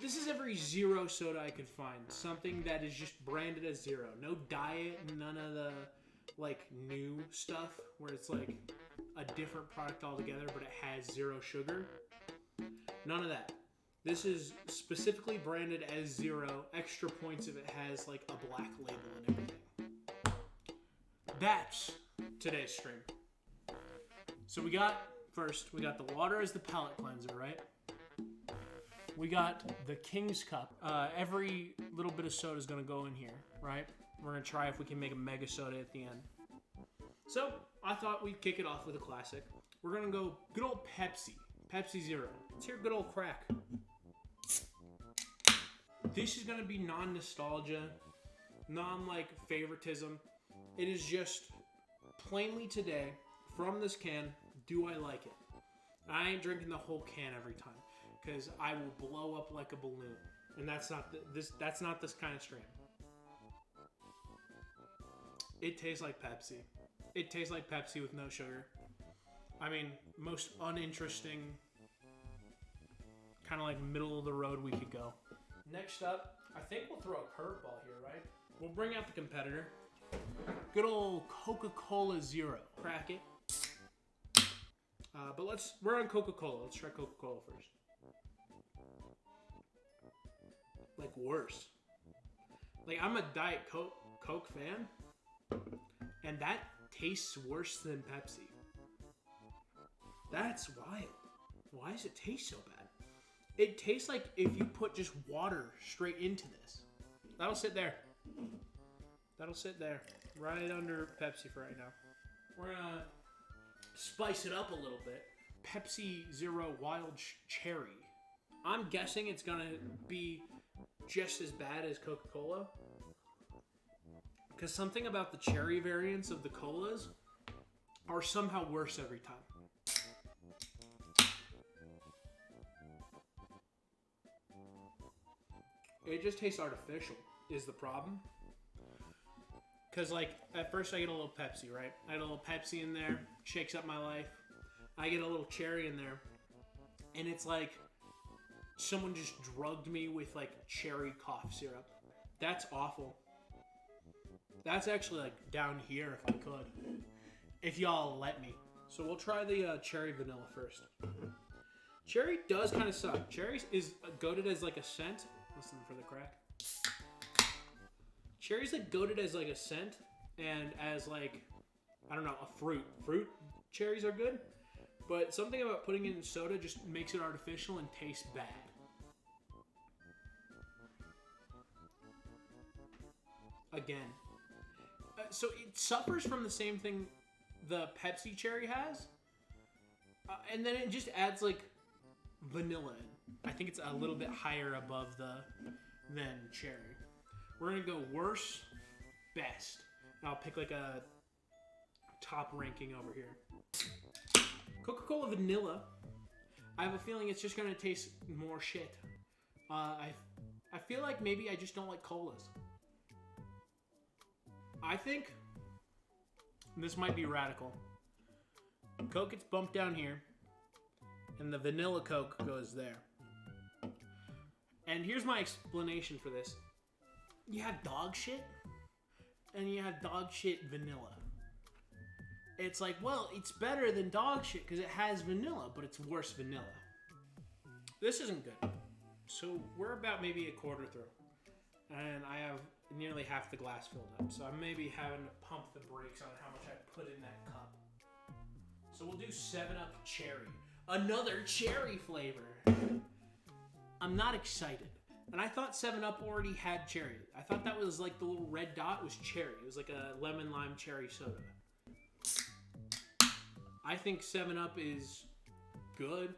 This is every zero soda I could find. Something that is just branded as zero. No diet, none of the like new stuff where it's like a different product altogether, but it has zero sugar. None of that. This is specifically branded as zero. Extra points if it has like a black label and everything. That's today's stream. So we got the water as the palate cleanser, right? We got the King's Cup. Every little bit of soda is going to go in here, right? We're going to try if we can make a mega soda at the end. So, I thought we'd kick it off with a classic. We're going to go good old Pepsi. Pepsi Zero. Let's hear good old crack. This is going to be non-nostalgia, non-like favoritism. It is just plainly today, from this can, do I like it? I ain't drinking the whole can every time, because I will blow up like a balloon, and that's not this kind of stream. It tastes like Pepsi. It tastes like Pepsi with no sugar. I mean, most uninteresting, kind of like middle of the road we could go. Next up, I think we'll throw a curveball here, right? We'll bring out the competitor. Good old Coca-Cola Zero. Crack it. But we're on Coca-Cola. Let's try Coca-Cola first. Like worse. Like I'm a Diet Coke fan, and that tastes worse than Pepsi. That's wild. Why does it taste so bad? It tastes like if you put just water straight into this. That'll sit there. That'll sit there, right under Pepsi for right now. We're gonna spice it up a little bit. Pepsi Zero Wild Cherry. I'm guessing it's gonna be just as bad as Coca-Cola, because something about the cherry variants of the colas are somehow worse every time. It just tastes artificial is the problem. Because like at first I get a little Pepsi, right? I get a little Pepsi in there, shakes up my life. I get a little cherry in there, and it's like someone just drugged me with like cherry cough syrup. That's awful. That's actually like down here if I could. If y'all let me. So we'll try the cherry vanilla first. Cherry does kind of suck. Cherry is goated as like a scent. Listen for the crack. Cherry's like goated as like a scent and as like, I don't know, a fruit. Fruit cherries are good, but something about putting it in soda just makes it artificial and tastes bad. Again. So it suffers from the same thing the Pepsi cherry has, and then it just adds like vanilla in. I think it's a little bit higher above than cherry. We're gonna go worst, best. And I'll pick like a top ranking over here. Coca-Cola Vanilla. I have a feeling it's just gonna taste more shit. I feel like maybe I just don't like colas. I think this might be radical. Coke gets bumped down here, and the vanilla Coke goes there. And here's my explanation for this. You have dog shit, and you have dog shit vanilla. It's like, well, it's better than dog shit because it has vanilla, but it's worse vanilla. This isn't good. So we're about maybe a quarter through, and I have nearly half the glass filled up. So I'm maybe having to pump the brakes on how much I put in that cup. So we'll do 7-Up Cherry. Another cherry flavor. I'm not excited. And I thought 7-Up already had cherry. I thought that was like the little red dot was cherry. It was like a lemon lime cherry soda. I think 7-Up is good.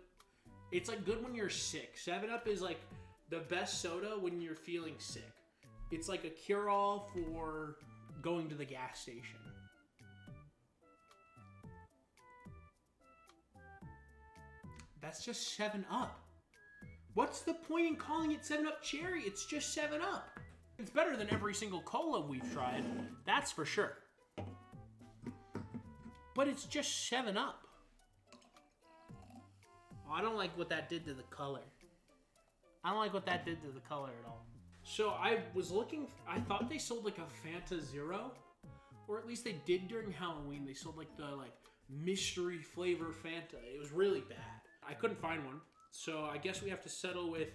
It's like good when you're sick. 7-Up is like the best soda when you're feeling sick. It's like a cure-all for going to the gas station. That's just 7-Up. What's the point in calling it 7-Up Cherry? It's just 7-Up. It's better than every single cola we've tried. That's for sure. But it's just 7-Up. Oh, I don't like what that did to the color. I don't like what that did to the color at all. So I was looking, I thought they sold like a Fanta Zero, or at least they did during Halloween. They sold like the mystery flavor Fanta. It was really bad. I couldn't find one, so I guess we have to settle with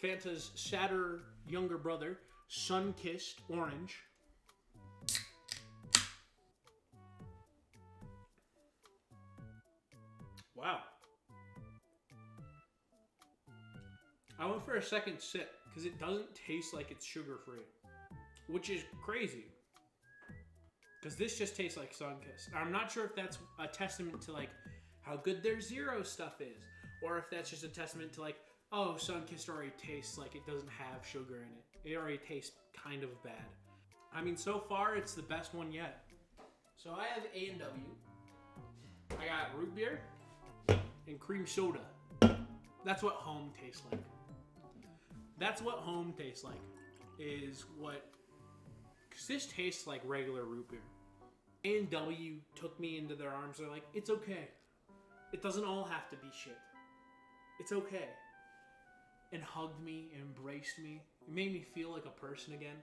Fanta's sadder younger brother, Sun-Kissed Orange. Wow. I went for a second sip because it doesn't taste like it's sugar-free, which is crazy. Because this just tastes like Sun-Kissed. I'm not sure if that's a testament to like how good their zero stuff is, or if that's just a testament to like, oh, Sun-Kissed already tastes like it doesn't have sugar in it. It already tastes kind of bad. I mean, so far it's the best one yet. So I have A&W. I got root beer and cream soda. That's what home tastes like. That's what home tastes like. Is what, because this tastes like regular root beer. A&W took me into their arms. They're like, it's okay. It doesn't all have to be shit. It's okay. And hugged me, and embraced me. It made me feel like a person again.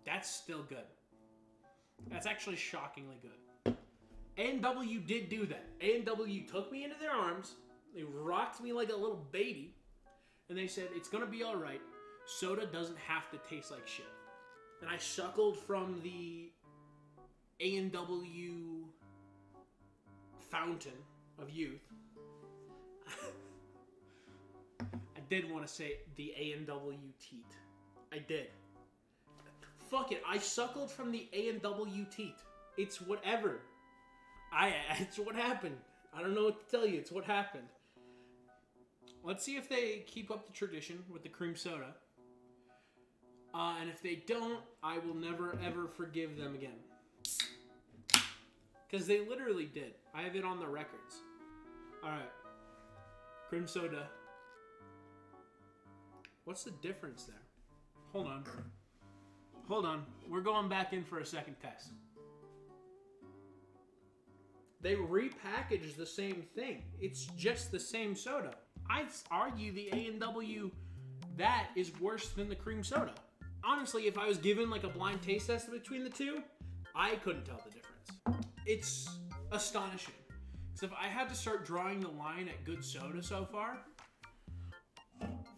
That's still good. That's actually shockingly good. A&W did do that. A&W took me into their arms. They rocked me like a little baby. And they said, it's gonna be alright. Soda doesn't have to taste like shit. And I suckled from the A&W fountain of youth. I did want to say the A&W teat. I did. Fuck it. I suckled from the A&W teat. It's whatever. It's what happened. I don't know what to tell you. It's what happened. Let's see if they keep up the tradition with the cream soda. And if they don't, I will never ever forgive them again. Because they literally did. I have it on the records. Alright. Cream soda. What's the difference there? Hold on. Hold on. We're going back in for a second test. They repackaged the same thing. It's just the same soda. I'd argue the A&W that is worse than the cream soda. Honestly, if I was given like a blind taste test between the two, I couldn't tell the difference. It's astonishing. So if I had to start drawing the line at good soda so far,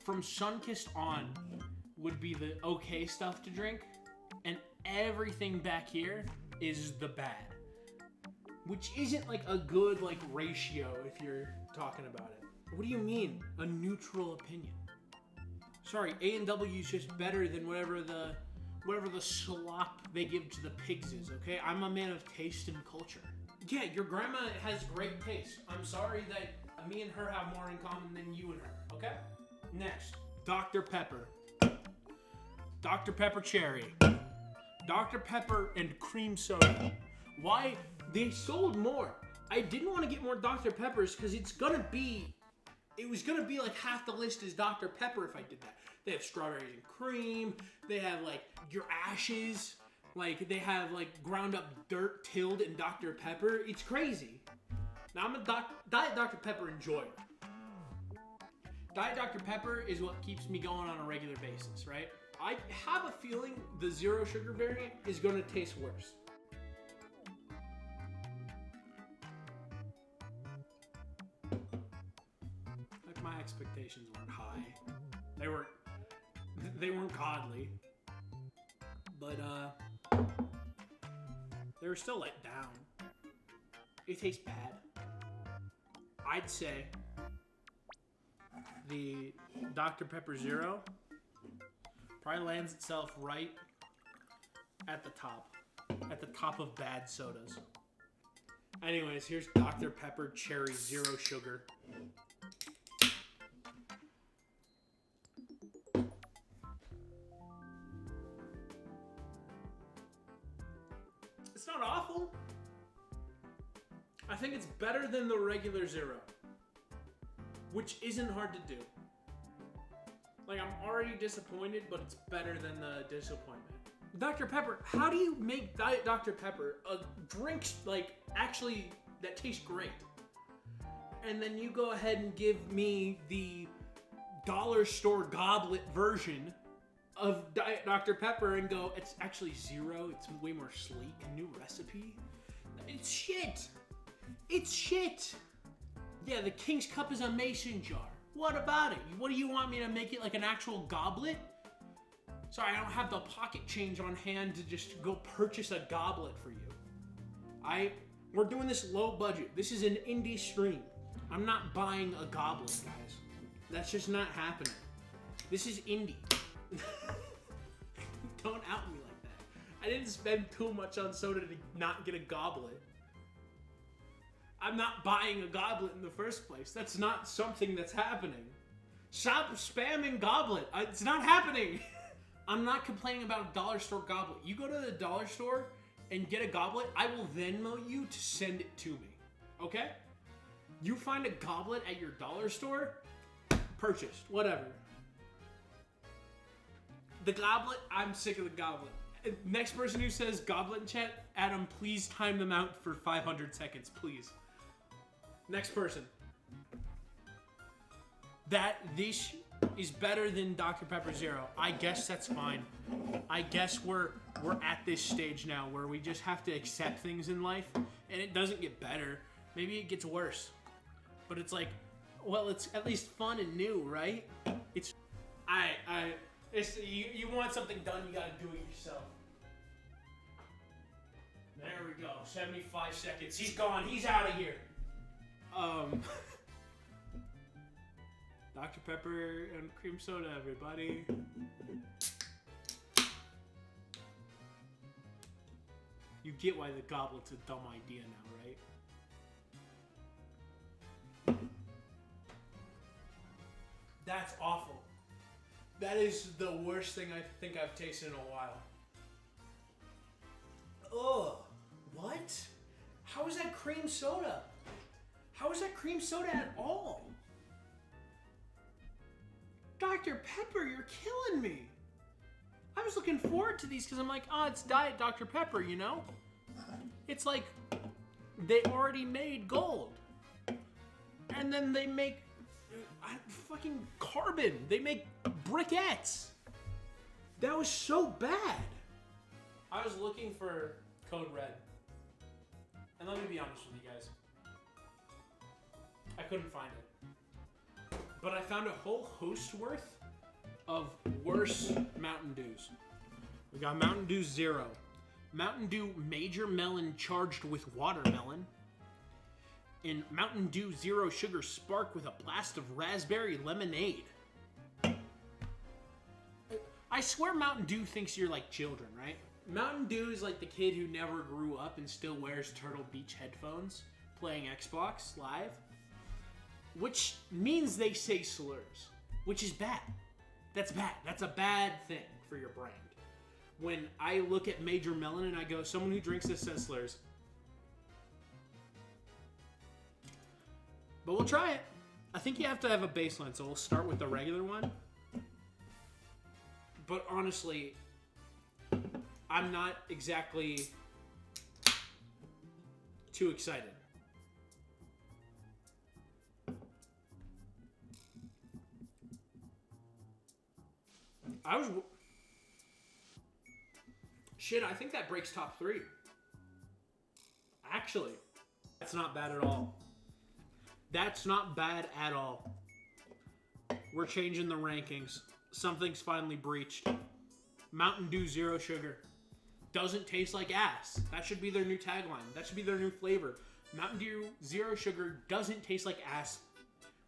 from Sun-Kissed on would be the okay stuff to drink, and everything back here is the bad. Which isn't like a good like ratio if you're talking about it. What do you mean? A neutral opinion? Sorry, A&W is just better than whatever the slop they give to the pigs is, okay? I'm a man of taste and culture. Yeah, your grandma has great taste. I'm sorry that me and her have more in common than you and her, okay? Next, Dr. Pepper. Dr. Pepper Cherry. Dr. Pepper and cream soda. Why? They sold more. I didn't want to get more Dr. Peppers because it was gonna be like half the list is Dr. Pepper if I did that. They have strawberries and cream. They have like your ashes. Like they have like ground up dirt tilled in Dr. Pepper. It's crazy. Now I'm a Diet Dr. Pepper enjoyer. Diet Dr. Pepper is what keeps me going on a regular basis, right? I have a feeling the zero sugar variant is going to taste worse. Like my expectations weren't high. They weren't godly. But they were still let down. It tastes bad. I'd say the Dr. Pepper Zero probably lands itself right at the top of bad sodas. Anyways, here's Dr. Pepper Cherry Zero Sugar. It's not awful. I think it's better than the regular Zero, which isn't hard to do. Like, I'm already disappointed, but it's better than the disappointment. Dr. Pepper, how do you make Diet Dr. Pepper a drink, like, actually, that tastes great? And then you go ahead and give me the dollar store goblet version of Diet Dr. Pepper and go, it's actually zero, it's way more sleek, new recipe. It's shit. It's shit. Yeah, the King's Cup is a mason jar. What about it? What do you want me to make it like an actual goblet? Sorry, I don't have the pocket change on hand to just go purchase a goblet for you. We're doing this low budget. This is an indie stream. I'm not buying a goblet, guys. That's just not happening. This is indie. Don't out me like that. I didn't spend too much on soda to not get a goblet. I'm not buying a goblet in the first place. That's not something that's happening. Stop spamming goblet. It's not happening. I'm not complaining about a dollar store goblet. You go to the dollar store and get a goblet, I will Venmo you to send it to me. Okay? You find a goblet at your dollar store, purchased, whatever. The goblet, I'm sick of the goblet. Next person who says goblet in chat, Adam, please time them out for 500 seconds, please. Next person. This is better than Dr. Pepper Zero. I guess that's fine. I guess we're at this stage now where we just have to accept things in life, and it doesn't get better. Maybe it gets worse. But it's like, well, it's at least fun and new, right? You want something done, you gotta do it yourself. There we go. 75 seconds. He's gone. He's out of here. Dr. Pepper and cream soda, everybody. You get why the goblet's a dumb idea now, right? That's awful. That is the worst thing I think I've tasted in a while. Ugh. What? How is that cream soda? How is that cream soda at all? Dr. Pepper, you're killing me. I was looking forward to these because I'm like, oh, it's Diet Dr. Pepper, you know? It's like they already made gold. And then they make fucking carbon. They make briquettes. That was so bad. I was looking for Code Red. And let me be honest with you guys. I couldn't find it. But I found a whole host worth of worse Mountain Dews. We got Mountain Dew Zero. Mountain Dew Major Melon charged with watermelon. And Mountain Dew Zero Sugar Spark with a blast of raspberry lemonade. I swear Mountain Dew thinks you're like children, right? Mountain Dew is like the kid who never grew up and still wears Turtle Beach headphones playing Xbox Live. Which means they say slurs, which is bad. That's bad. That's a bad thing for your brand. When I look at Major Melon and I go, someone who drinks this says slurs. But we'll try it. I think you have to have a baseline, so we'll start with the regular one. But honestly, I'm not exactly too excited. Shit, I think that breaks top 3. Actually, that's not bad at all. That's not bad at all. We're changing the rankings. Something's finally breached. Mountain Dew Zero Sugar. Doesn't taste like ass. That should be their new tagline. That should be their new flavor. Mountain Dew Zero Sugar doesn't taste like ass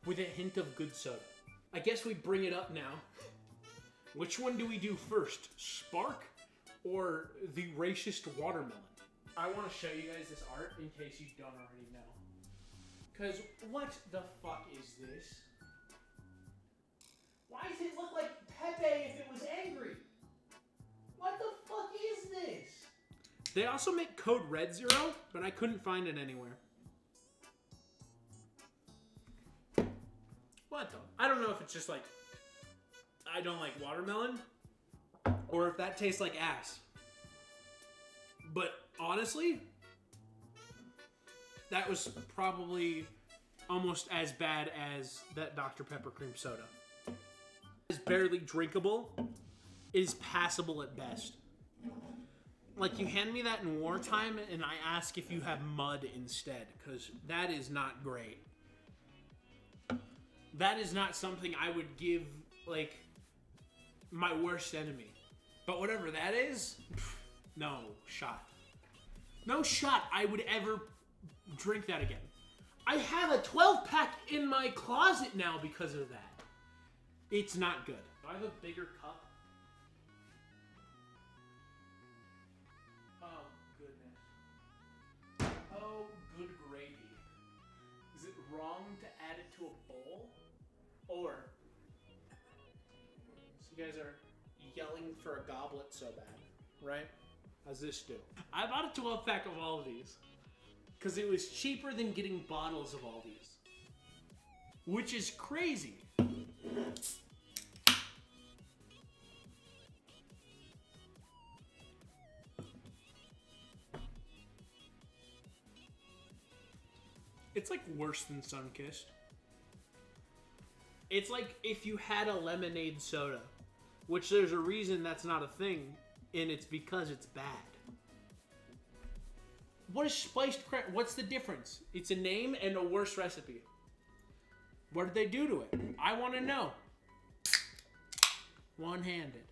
with a hint of good soda. I guess we bring it up now. Which one do we do first? Spark or the racist watermelon? I want to show you guys this art in case you don't already know. Because what the fuck is this? Why does it look like Pepe if it was angry? What the fuck is this? They also make Code Red Zero, but I couldn't find it anywhere. What the? I don't know if it's just like I don't like watermelon, or if that tastes like ass. But honestly, that was probably almost as bad as that Dr. Pepper cream soda. barely drinkable is passable at best. Like, you hand me that in wartime, and I ask if you have mud instead, because that is not great. That is not something I would give, like, my worst enemy. But whatever that is, no shot. No shot I would ever drink that again. I have a 12-pack in my closet now because of that. It's not good. Do I have a bigger cup? Oh, goodness. Oh, good gravy. Is it wrong to add it to a bowl? Or, so you guys are yelling for a goblet so bad, right? How's this do? I bought a 12-pack of all of these because it was cheaper than getting bottles of all these, which is crazy. It's like worse than Sunkissed. It's like if you had a lemonade soda, which there's a reason that's not a thing, and it's because it's bad. What is spiced crab? What's the difference? It's a name and a worse recipe. What did they do to it? I want to know. One-handed.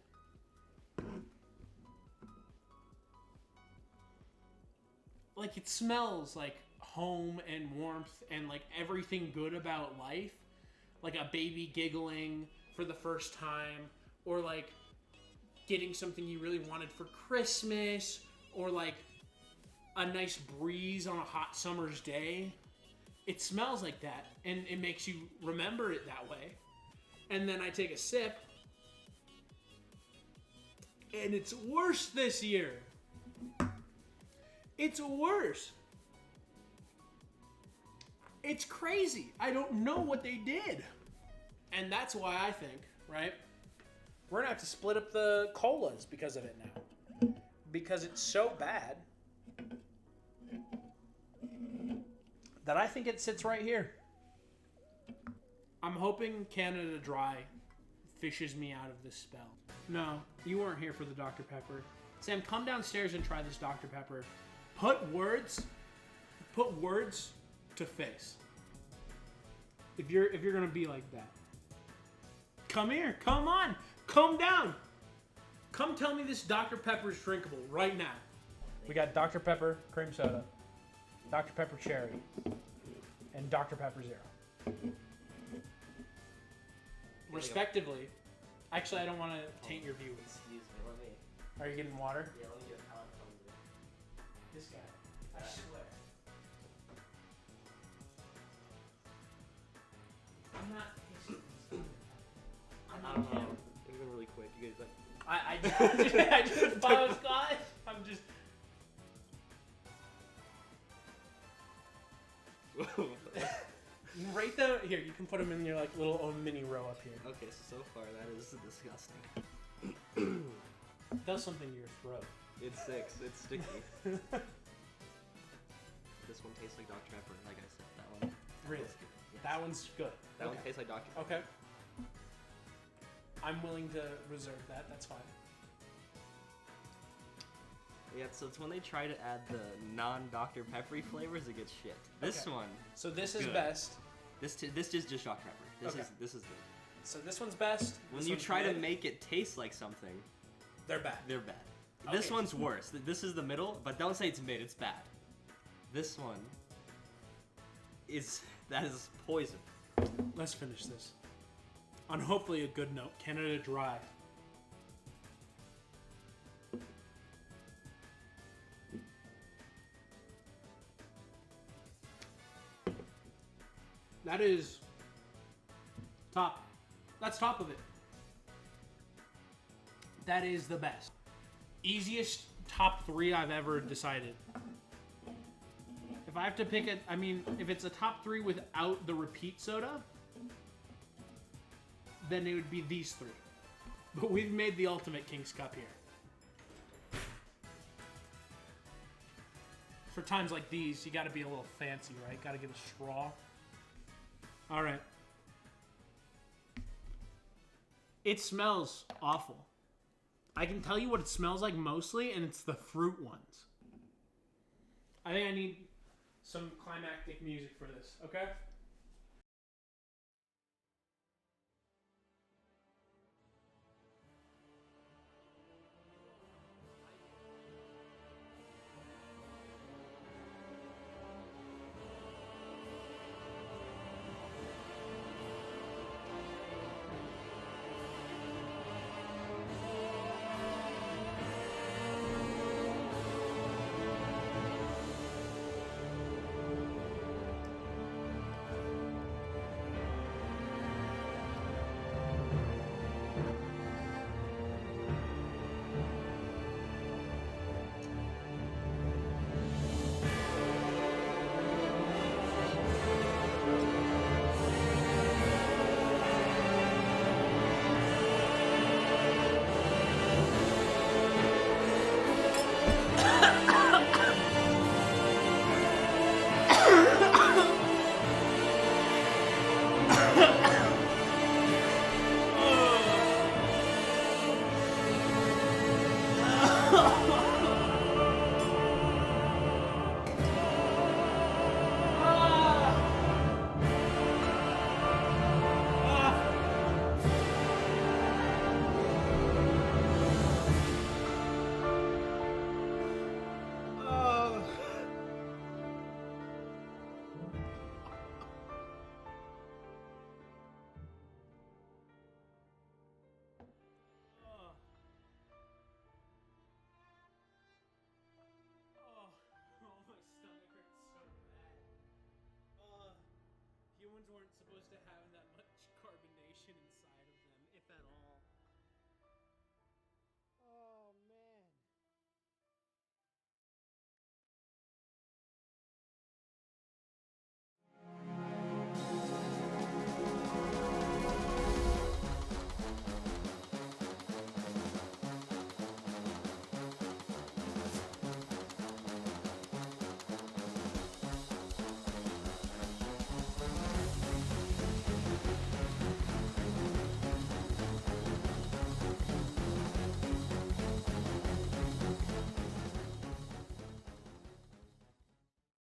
Like, it smells like home and warmth and like everything good about life. Like a baby giggling for the first time, or like getting something you really wanted for Christmas, or like a nice breeze on a hot summer's day. It smells like that, and it makes you remember it that way. And then I take a sip, and it's worse this year. It's worse. It's crazy. I don't know what they did. And that's why I think, right, we're going to have to split up the colas because of it now. Because it's so bad that I think it sits right here. I'm hoping Canada Dry fishes me out of this spell. No, you weren't here for the Dr. Pepper. Sam, come downstairs and try this Dr. Pepper. Put words to face. If you're gonna be like that. Come here, come on, come down. Come tell me this Dr. Pepper is drinkable right now. We got Dr. Pepper cream soda, Dr. Pepper cherry, and Dr. Pepper Zero. Respectively. Actually, I don't want to taint your view. Excuse me, let me. Are you getting water? Yeah, let me get a palate from you. This guy. I swear. I'm not tasting this. I don't know. It went really quick. You guys like. I just follow Scott. I'm just. Right there. Here, you can put them in your like little own mini row up here. Okay, so far that is disgusting. Does something to your throat. It's sick. It's sticky. This one tastes like Dr. Pepper, like I said. That one. Really? Yes. That one's good. That one tastes like Dr. Pepper. Okay. I'm willing to reserve that. That's fine. Yeah, so it's when they try to add the non-Dr. Peppery flavors, it gets shit. This one. So this is good. best. This is just Dr. Pepper. This is good. So this one's best. When you try to make it taste like something, they're bad. They're bad. Okay. This one's worse. This is the middle, but don't say it's mid. It's bad. This one is poison. Let's finish this on hopefully a good note. Canada Dry. That is top. That's top of it. That is the best. Easiest top 3 I've ever decided. If I have to pick it, I mean, if it's a top 3 without the repeat soda, then it would be these 3. But we've made the ultimate King's Cup here. For times like these, you gotta be a little fancy, right? Gotta get a straw. All right. It smells awful. I can tell you what it smells like mostly, and it's the fruit ones. I think I need some climactic music for this, okay?